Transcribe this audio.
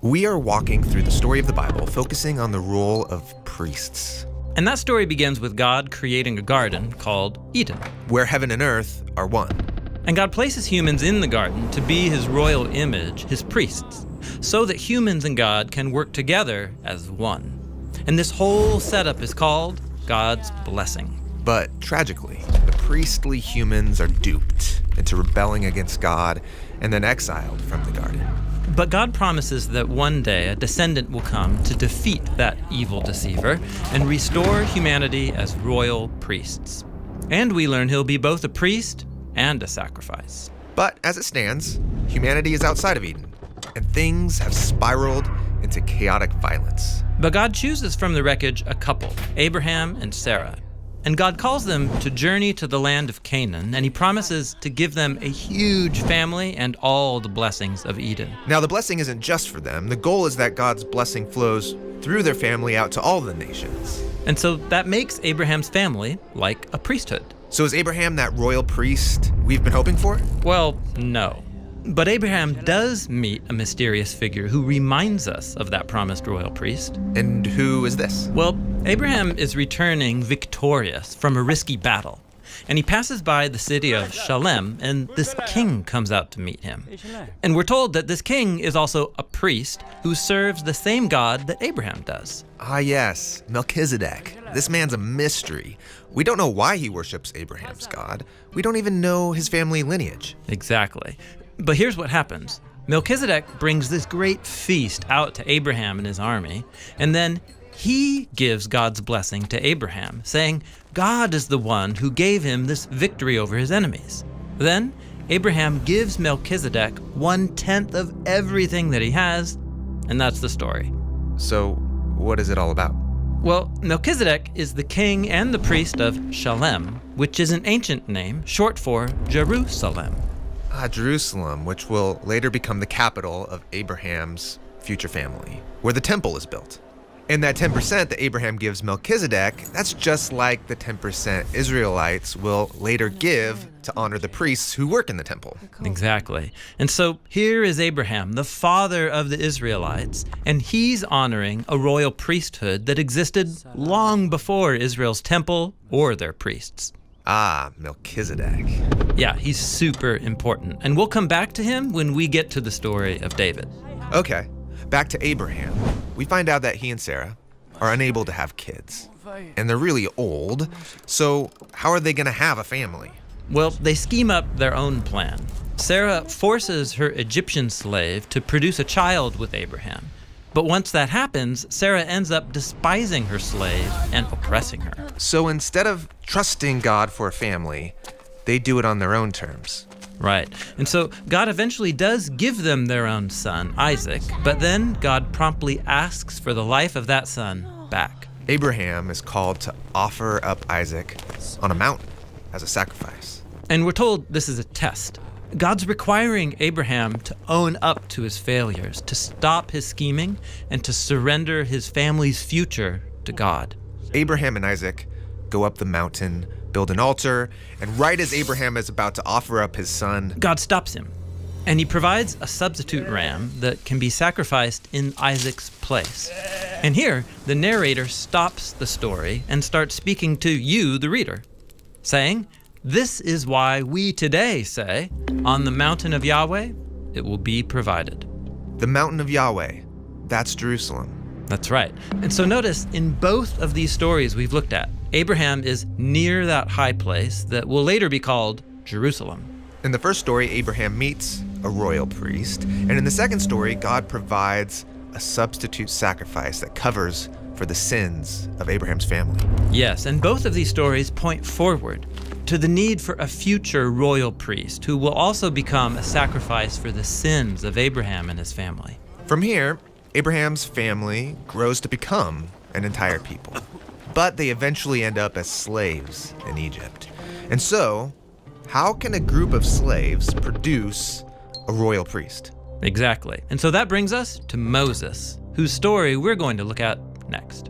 We are walking through the story of the Bible, focusing on the role of priests. And that story begins with God creating a garden called Eden, where heaven and earth are one. And God places humans in the garden to be his royal image, his priests, so that humans and God can work together as one. And this whole setup is called God's blessing. But tragically, the priestly humans are duped into rebelling against God and then exiled from the garden. But God promises that one day a descendant will come to defeat that evil deceiver and restore humanity as royal priests. And we learn he'll be both a priest and a sacrifice. But as it stands, humanity is outside of Eden, and things have spiraled into chaotic violence. But God chooses from the wreckage a couple, Abraham and Sarah. And God calls them to journey to the land of Canaan, and he promises to give them a huge family and all the blessings of Eden. Now, the blessing isn't just for them. The goal is that God's blessing flows through their family out to all the nations. And so that makes Abraham's family like a priesthood. So is Abraham that royal priest we've been hoping for? Well, no. But Abraham does meet a mysterious figure who reminds us of that promised royal priest. And who is this? Well, Abraham is returning victorious from a risky battle. And he passes by the city of Shalem, and this king comes out to meet him. And we're told that this king is also a priest who serves the same God that Abraham does. Ah, yes, Melchizedek. This man's a mystery. We don't know why he worships Abraham's God. We don't even know his family lineage. Exactly. But here's what happens. Melchizedek brings this great feast out to Abraham and his army, and then he gives God's blessing to Abraham, saying God is the one who gave him this victory over his enemies. Then Abraham gives Melchizedek 1/10 of everything that he has, and that's the story. So what is it all about? Well, Melchizedek is the king and the priest of Shalem, which is an ancient name short for Jerusalem. Jerusalem, which will later become the capital of Abraham's future family, where the temple is built. And that 10% that Abraham gives Melchizedek, that's just like the 10% Israelites will later give to honor the priests who work in the temple. Exactly. And so here is Abraham, the father of the Israelites, and he's honoring a royal priesthood that existed long before Israel's temple or their priests. Ah, Melchizedek. Yeah, he's super important. And we'll come back to him when we get to the story of David. Okay, back to Abraham. We find out that he and Sarah are unable to have kids. And they're really old, so how are they going to have a family? Well, they scheme up their own plan. Sarah forces her Egyptian slave to produce a child with Abraham. But once that happens, Sarah ends up despising her slave and oppressing her. So instead of trusting God for a family, they do it on their own terms. Right. And so God eventually does give them their own son, Isaac, but then God promptly asks for the life of that son back. Abraham is called to offer up Isaac on a mountain as a sacrifice. And we're told this is a test. God's requiring Abraham to own up to his failures, to stop his scheming, and to surrender his family's future to God. Abraham and Isaac go up the mountain, build an altar, and right as Abraham is about to offer up his son, God stops him, and he provides a substitute ram that can be sacrificed in Isaac's place. And here, the narrator stops the story and starts speaking to you, the reader, saying, "This is why we today say, on the mountain of Yahweh, it will be provided." The mountain of Yahweh, that's Jerusalem. That's right. And so notice, in both of these stories we've looked at, Abraham is near that high place that will later be called Jerusalem. In the first story, Abraham meets a royal priest. And in the second story, God provides a substitute sacrifice that covers for the sins of Abraham's family. Yes, and both of these stories point forward to the need for a future royal priest who will also become a sacrifice for the sins of Abraham and his family. From here, Abraham's family grows to become an entire people. But they eventually end up as slaves in Egypt. And so, how can a group of slaves produce a royal priest? Exactly. And so that brings us to Moses, whose story we're going to look at next.